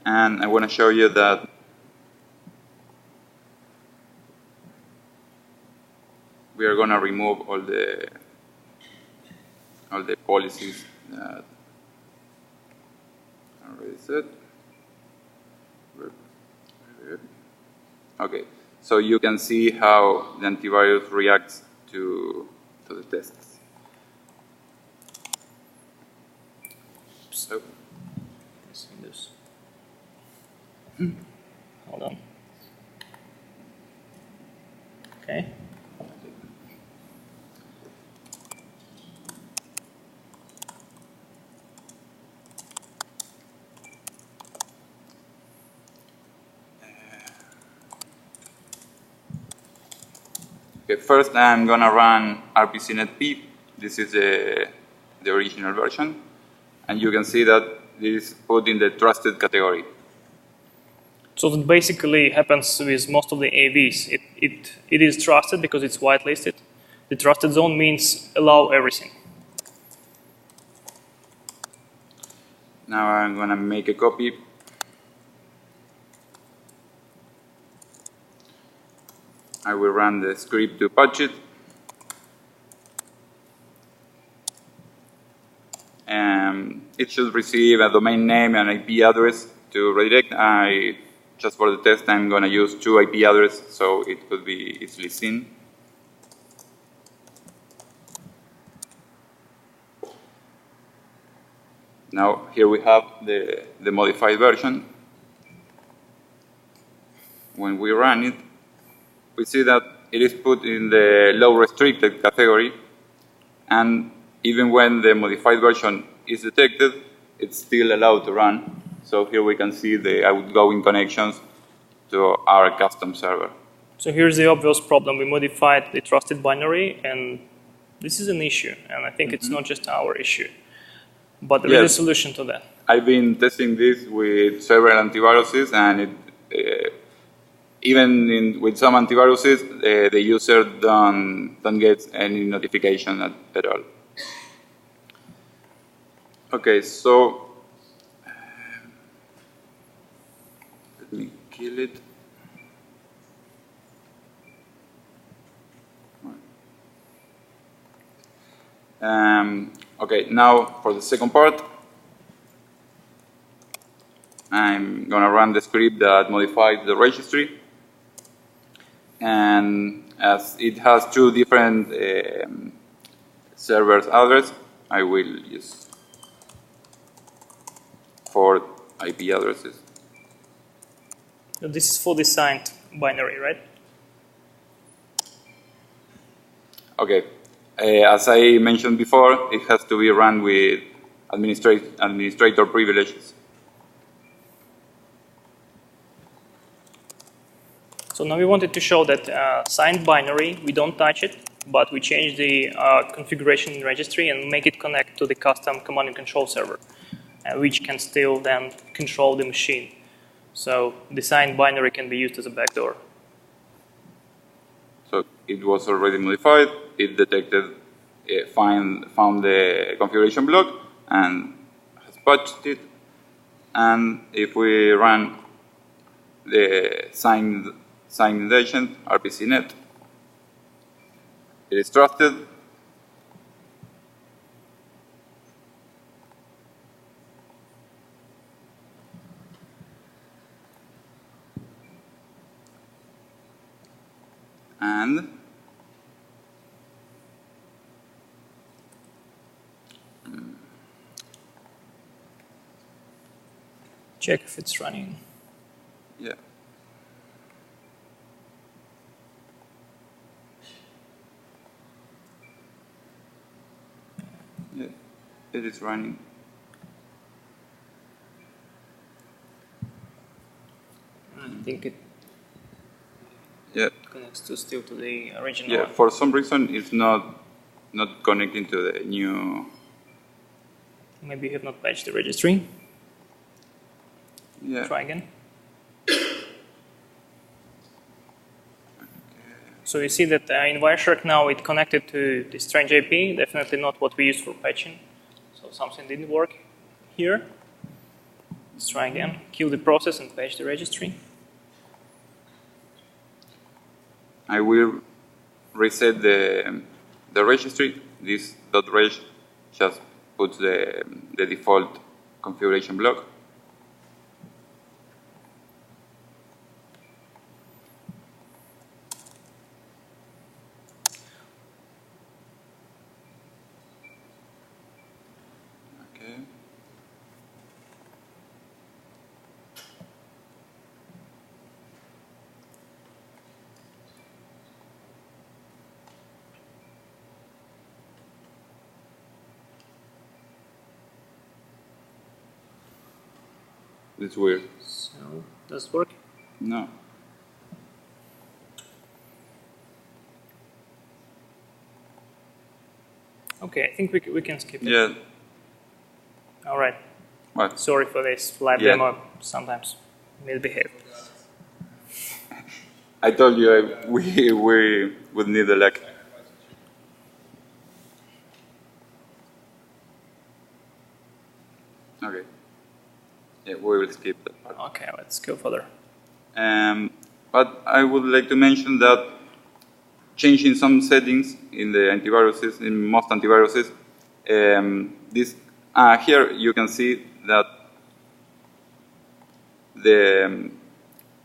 And I want to show you that we are gonna remove all the policies that are already set. Okay. So you can see how the antivirus reacts to the tests. So, Hold on. Okay. okay, first I'm gonna run RPCNetP. This is the original version, and you can see that this is put in the trusted category. So that basically happens with most of the AVs. It is trusted because it's whitelisted. The trusted zone means allow everything. Now I'm going to make a copy. I will run the script to patch it. It should receive a domain name and IP address to redirect. Just for the test, I'm going to use 2 IP addresses, so it could be easily seen. Now, here we have the modified version. When we run it, we see that it is put in the low restricted category, and even when the modified version is detected, it's still allowed to run. So here we can see the outgoing connections to our custom server. So here's the obvious problem. We modified the trusted binary, and this is an issue. And I think it's not just our issue. But there is a Yes. solution to that. I've been testing this with several antiviruses, and even with some antiviruses, the user don't get any notification at all. Okay, so let me kill it. Okay, now for the second part, I'm going to run the script that modifies the registry. And as it has two different servers address, I will use 4 IP addresses. This is fully signed binary, right? Okay. As I mentioned before, it has to be run with administrator privileges. So now we wanted to show that signed binary, we don't touch it, but we change the configuration in registry and make it connect to the custom command and control server, which can still then control the machine. So the signed binary can be used as a backdoor. So it was already modified. It detected, found the configuration block, and has patched it. And if we run the signed agent, RPCnet, it is trusted. And Check if it's running. yeah. Yeah, it is running. I think it Yeah. connects still to the original Yeah, one. for some reason it's not connecting to the new. Maybe you have not patched the registry. Yeah. Try again. So you see that in Wireshark now it connected to the strange IP, definitely not what we used for patching. So something didn't work here. Let's try again. Kill the process and patch the registry. I will reset the registry. This .reg just puts the default configuration block. Okay. It's weird. So does it work? No. Okay, I think we can skip it. Yeah. All right. What? Sorry for this live Yeah. demo. Sometimes misbehave. I told you we would need a luck. Okay. Yeah, we will skip that part. Okay, let's go further. But I would like to mention that changing some settings in the antiviruses, in most antiviruses, here you can see that the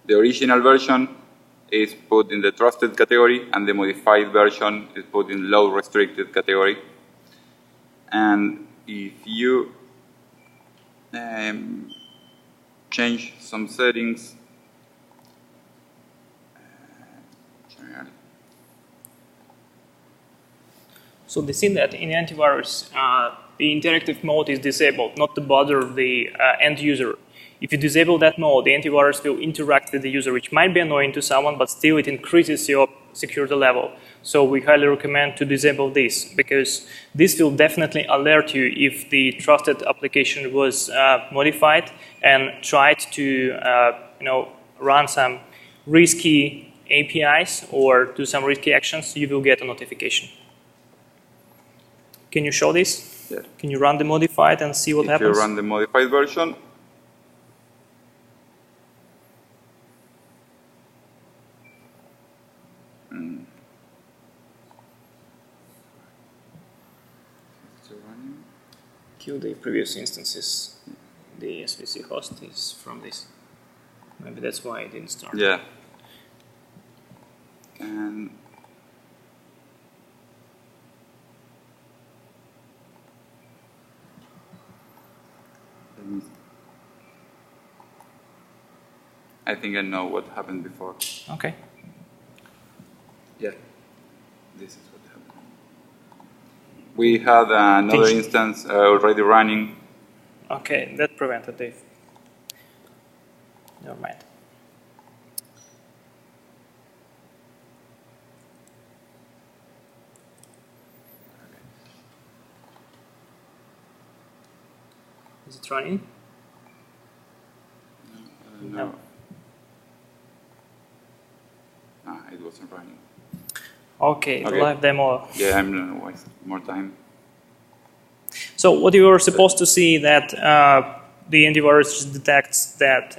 original version is put in the trusted category and the modified version is put in low restricted category. And if you change some settings, So they see that in antivirus, the interactive mode is disabled, not to bother the end user. If you disable that mode, the antivirus will interact with the user, which might be annoying to someone, but still it increases your security level. So we highly recommend to disable this, because this will definitely alert you if the trusted application was modified and tried to run some risky APIs or do some risky actions. You will get a notification. Can you show this? Yeah. Can you run the modified and see what happens? If you run the modified version, Kill the previous instances. The SVC host is from this. Maybe that's why it didn't start. yeah. And I think I know what happened before. Okay. Yeah. This is what happened. We had another Teach. instance already running. Okay, that prevented it. Never mind. Is it running? No. It wasn't running. Okay, Okay. live demo. Yeah, I'm gonna waste more time. So what you were supposed to see that the antivirus detects that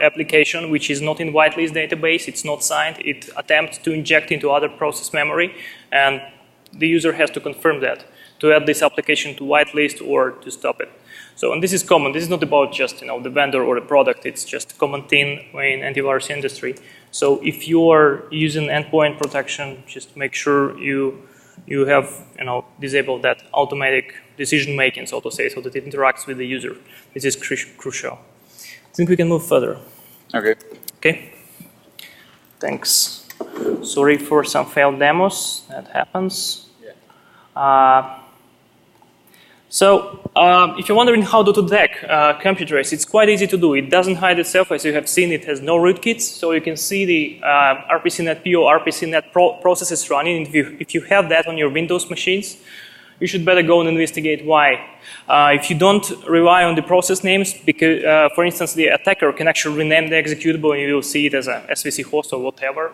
application which is not in whitelist database, it's not signed, it attempts to inject into other process memory, and the user has to confirm that to add this application to whitelist or to stop it. So, and this is common. This is not about just the vendor or the product. It's just a common thing in antivirus industry. So, if you are using endpoint protection, just make sure you have disabled that automatic decision making, so to say, so that it interacts with the user. This is crucial. I think we can move further. Okay. Okay. Thanks. Sorry for some failed demos. That happens. So, if you're wondering how to detect Computrace, it's quite easy to do. It doesn't hide itself, as you have seen. It has no rootkits, so you can see the RPCNet-P or RPCNet processes running. If you have that on your Windows machines, you should better go and investigate why. If you don't rely on the process names, because, for instance, the attacker can actually rename the executable and you will see it as a SVC host or whatever,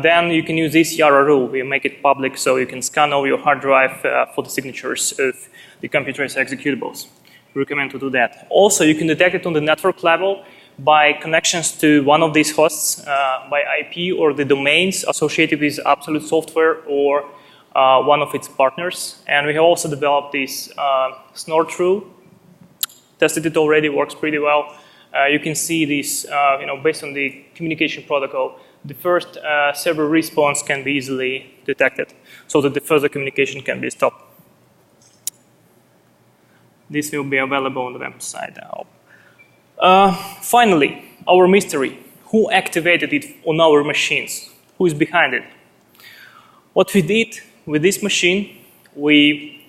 then you can use this YARA rule. We make it public so you can scan over your hard drive for the signatures of the Computrace executables. We recommend to do that. Also, you can detect it on the network level by connections to one of these hosts by IP or the domains associated with Absolute Software or one of its partners. And we have also developed this snort rule. Tested it already, works pretty well. You can see this, based on the communication protocol, the first server response can be easily detected so that the further communication can be stopped. This will be available on the website now. Finally, our mystery. Who activated it on our machines? Who is behind it? What we did with this machine, we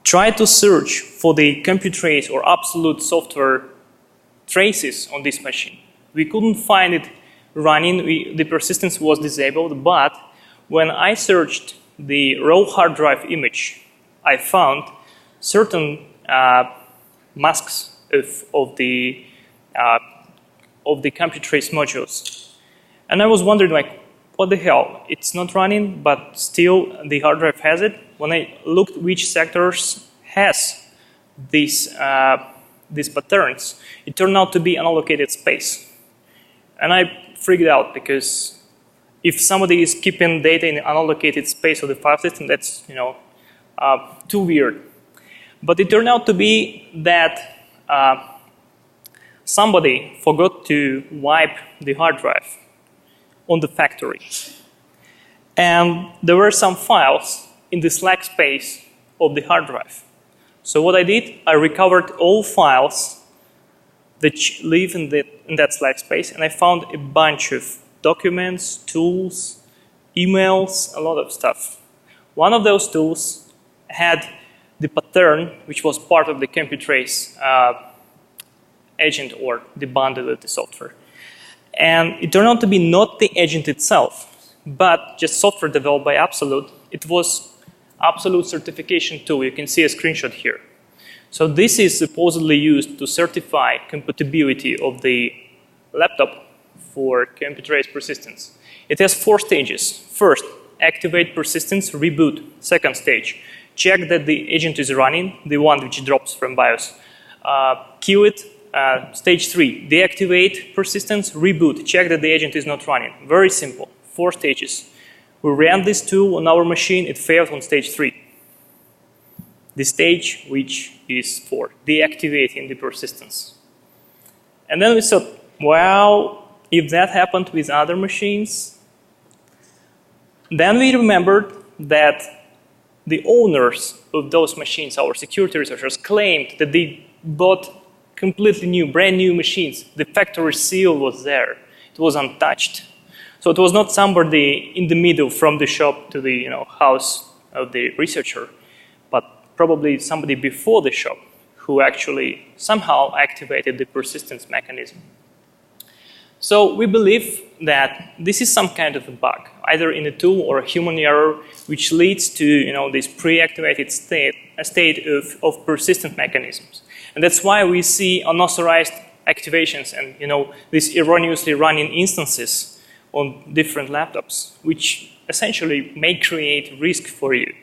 tried to search for the Computrace or Absolute Software traces on this machine. We couldn't find it running. The persistence was disabled, but when I searched the raw hard drive image, I found certain masks of the Computrace modules. And I was wondering, what the hell? It's not running, but still the hard drive has it. When I looked which sectors has these patterns, it turned out to be unallocated space. And I freaked out because if somebody is keeping data in unallocated space of the file system, that's too weird. But it turned out to be that somebody forgot to wipe the hard drive on the factory. And there were some files in the slack space of the hard drive. So what I did, I recovered all files that live in that slack space, and I found a bunch of documents, tools, emails, a lot of stuff. One of those tools had the pattern, which was part of the Computrace agent or the bundle of the software. And it turned out to be not the agent itself. but just software developed by Absolute. It was Absolute certification tool. You can see a screenshot here. So this is supposedly used to certify compatibility of the laptop for Computrace persistence. It has 4 stages. First, activate persistence, reboot. Second stage, check that the agent is running, the one which drops from BIOS. Kill it. Stage 3, deactivate persistence, reboot, check that the agent is not running. Very simple, 4 stages. We ran this tool on our machine, it failed on stage 3. The stage which is for deactivating the persistence. And then we thought, well, if that happened with other machines, then we remembered that the owners of those machines, our security researchers, claimed that they bought completely new, brand new machines. The factory seal was there. It was untouched. So it was not somebody in the middle from the shop to the house of the researcher, but probably somebody before the shop who actually somehow activated the persistence mechanism. So we believe that this is some kind of a bug, either in a tool or a human error, which leads to this pre-activated state of persistent mechanisms. And that's why we see unauthorized activations and these erroneously running instances on different laptops, which essentially may create risk for you.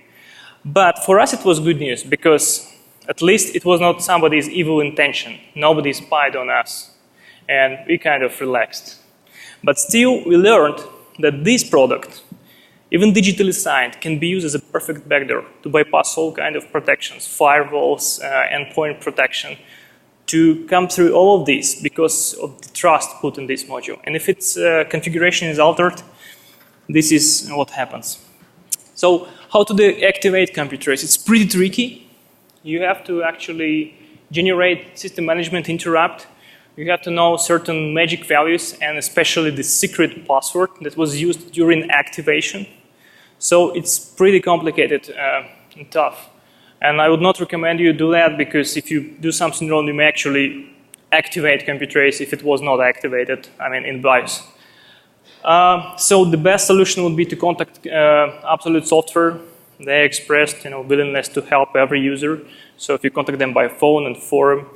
But for us it was good news, because at least it was not somebody's evil intention. Nobody spied on us, and we kind of relaxed. But still, we learned that this product, even digitally signed, can be used as a perfect backdoor to bypass all kinds of protections, firewalls, endpoint protection, to come through all of this because of the trust put in this module. And if its configuration is altered, this is what happens. So how to deactivate Computrace? It's pretty tricky. You have to actually generate system management interrupt. You have to know certain magic values, and especially the secret password that was used during activation. So it's pretty complicated and tough. And I would not recommend you do that, because if you do something wrong, you may actually activate Computrace if it was not activated, in BIOS. So the best solution would be to contact Absolute Software. They expressed willingness to help every user. So if you contact them by phone and forum,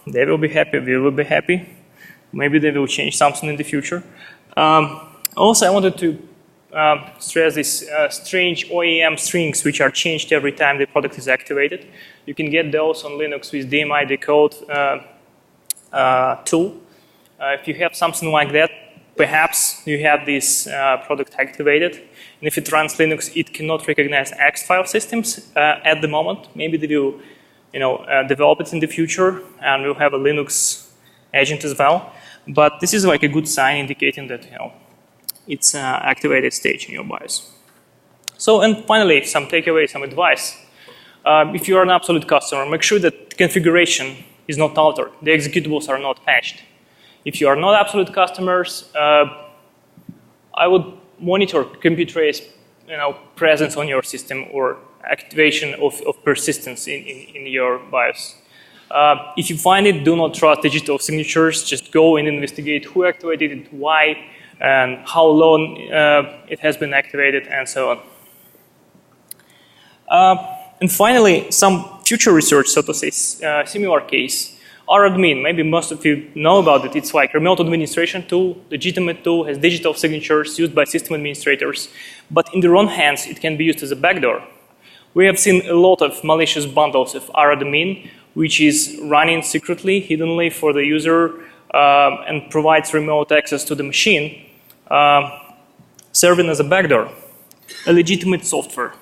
they will be happy, we will be happy. Maybe they will change something in the future. Also, I wanted to stress these strange OEM strings which are changed every time the product is activated. You can get those on Linux with DMI decode tool. If you have something like that, perhaps you have this product activated. And if it runs Linux, it cannot recognize X file systems at the moment. Maybe they will develop it in the future, and we'll have a Linux agent as well. But this is like a good sign indicating that it's activated stage in your BIOS. So, and finally, some takeaways, some advice. If you are an Absolute customer, make sure that the configuration is not altered. The executables are not patched. If you are not Absolute customers, I would monitor Computrace presence on your system or activation of persistence in your BIOS. If you find it, do not trust digital signatures. Just go and investigate who activated it, why, and how long it has been activated, and so on. And finally, some future research, so to say, similar case. RAdmin, maybe most of you know about it. It's like a remote administration tool, legitimate tool, has digital signatures used by system administrators. But in the wrong hands, it can be used as a backdoor. We have seen a lot of malicious bundles of RAdmin, which is running secretly, hiddenly for the user, and provides remote access to the machine, serving as a backdoor, a legitimate software.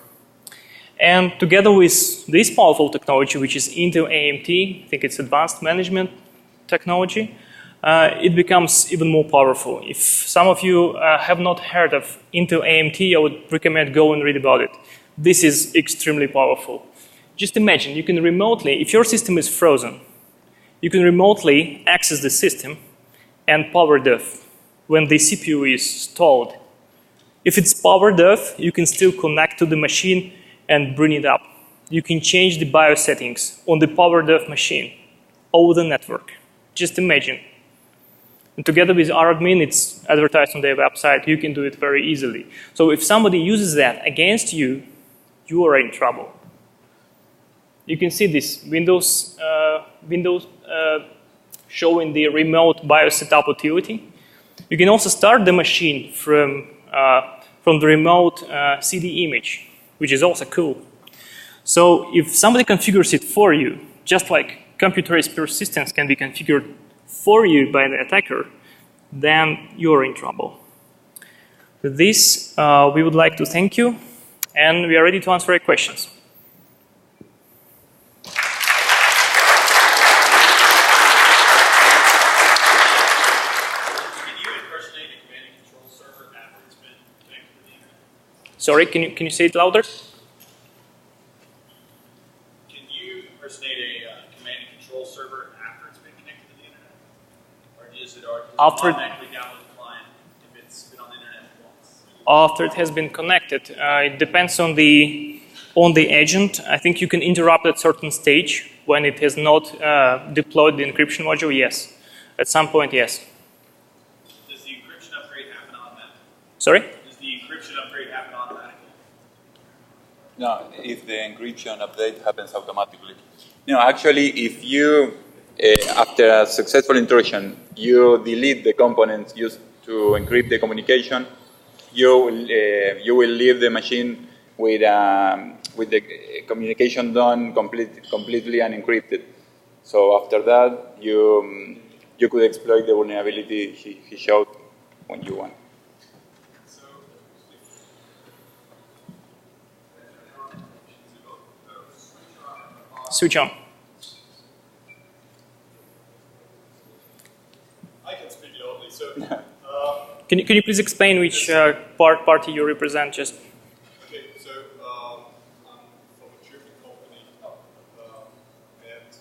And together with this powerful technology, which is Intel AMT, I think it's advanced management technology, it becomes even more powerful. If some of you have not heard of Intel AMT, I would recommend go and read about it. This is extremely powerful. Just imagine, you can remotely, if your system is frozen, you can remotely access the system and powered off when the CPU is stalled. If it's powered off, you can still connect to the machine and bring it up. You can change the BIOS settings on the powered off machine over the network. Just imagine. And together with RAdmin, it's advertised on their website. You can do it very easily. So if somebody uses that against you, you are in trouble. You can see this Windows showing the remote BIOS setup utility. You can also start the machine from the remote CD image, which is also cool. So if somebody configures it for you, just like Computrace persistence can be configured for you by the attacker, then you're in trouble. With this, we would like to thank you, and we are ready to answer your questions. Sorry, can you say it louder? Can you impersonate a command and control server after it's been connected to the internet? Or does it automatically download the client if it's been on the internet once? After it has been connected, it depends on the agent. I think you can interrupt at certain stage when it has not deployed the encryption module. Yes, at some point, yes. Does the encryption upgrade happen automatically? Sorry? Does the encryption upgrade happen automatically? No, if the encryption update happens automatically. No, actually, if you, after a successful intrusion, you delete the components used to encrypt the communication, you will leave the machine with the communication done completely unencrypted. So after that, you could exploit the vulnerability he showed when you want. Switch on. I can speak loudly. So, Can you please explain which party you represent? Just okay, so I'm from a German company, and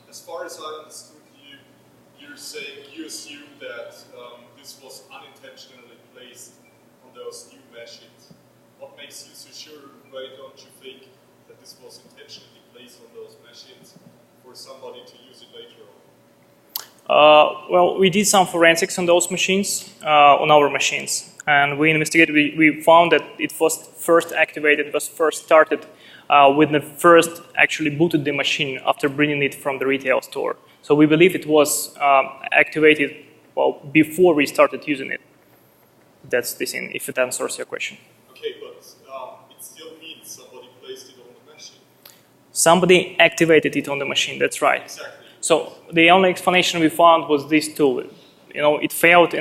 as far as I understood you, you're saying you assume that this was unintentionally placed on those new machines. What makes you so sure? Why don't you think that this was intentionally placed on those machines for somebody to use it later on? well, we did some forensics on those machines, on our machines, and we investigated. We found that it was first activated, it was first started when the first actually booted the machine after bringing it from the retail store. So we believe it was activated before we started using it. That's the thing, if it answers your question. Okay, but it still means somebody placed it on the machine. Somebody activated it on the machine, that's right. Exactly. So the only explanation we found was this tool. It failed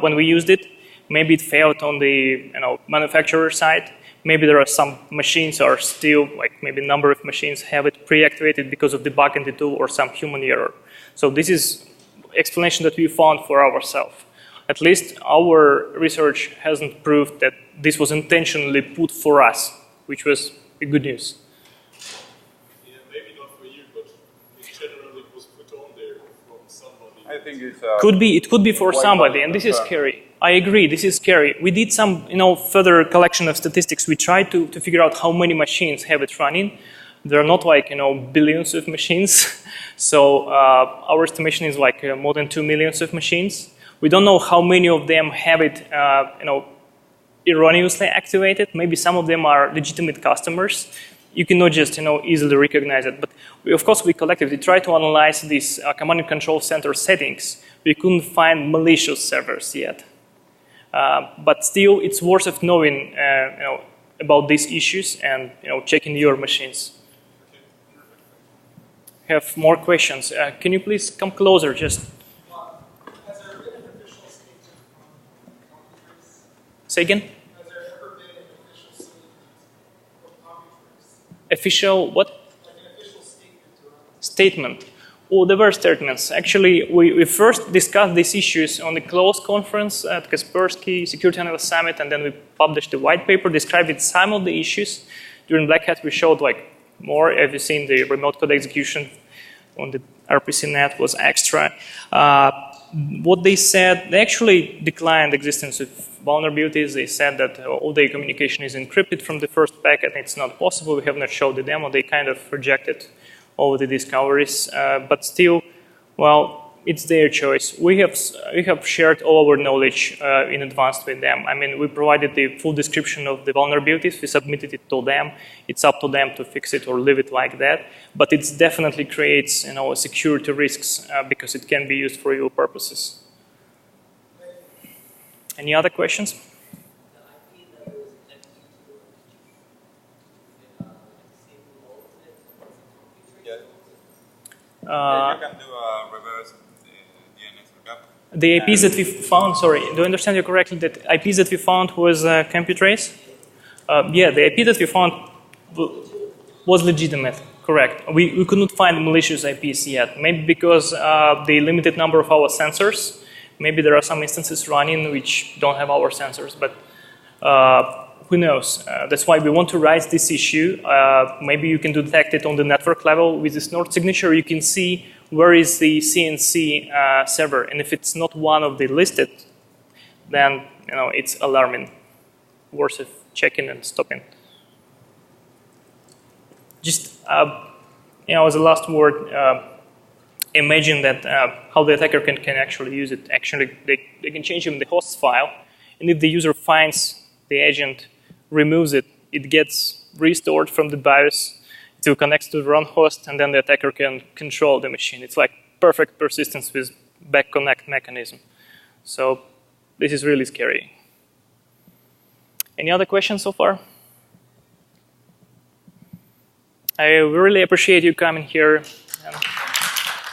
when we used it. Maybe it failed on the manufacturer side. Maybe there are some machines are still, like maybe a number of machines have it pre-activated because of the bug in the tool or some human error. So this is explanation that we found for ourselves. At least our research hasn't proved that this was intentionally put for us, which was good news. Yeah, maybe not for you, but in general it was put on there from somebody. I think it's It could be for somebody, and this is scary. I agree, this is scary. We did some further collection of statistics. We tried to figure out how many machines have it running. There are not like billions of machines. So our estimation is like more than 2 million of machines. We don't know how many of them have it erroneously activated. Maybe some of them are legitimate customers. You cannot just easily recognize it. But of course we collectively tried to analyze these command and control center settings. We couldn't find malicious servers yet. But still, it's worth of knowing about these issues and checking your machines. Have more questions? Can you please come closer? Just Has there been an official statement from Computrace? say again. Has there ever been an official statement from Computrace? Official what? Like an official statement to us? Statement. Oh, there were statements. Actually, we first discussed these issues on the closed conference at Kaspersky Security Analyst Summit, and then we published a white paper describing some of the issues. During Black Hat, we showed like more. Have you seen the remote code execution on the RPC net was extra. What they said, they actually declined the existence of vulnerabilities. They said that all the communication is encrypted from the first packet, and it's not possible. We have not showed the demo. They kind of rejected all the discoveries. But still, well, it's their choice. We have shared all our knowledge in advance with them. I mean, we provided the full description of the vulnerabilities. We submitted it to them. It's up to them to fix it or leave it like that. But it definitely creates, security risks because it can be used for your purposes. Any other questions? You can do a reverse DNS lookup. The IPs that we found, sorry, do I understand you correctly that IPs that we found was Computrace? Yeah, the IP that we found was legitimate, correct. We could not find malicious IPs yet, maybe because the limited number of our sensors. Maybe there are some instances running which don't have our sensors, but who knows? That's why we want to raise this issue. Maybe you can detect it on the network level. With this node signature, you can see where is the CNC server. And if it's not one of the listed, then it's alarming. Worth of checking and stopping. Just as a last word, imagine that how the attacker can actually use it. Actually, they can change even the host file. And if the user finds the agent, removes it, it gets restored from the BIOS to connect to the run host, and then the attacker can control the machine. It's like perfect persistence with back connect mechanism. So this is really scary. Any other questions so far? I really appreciate you coming here.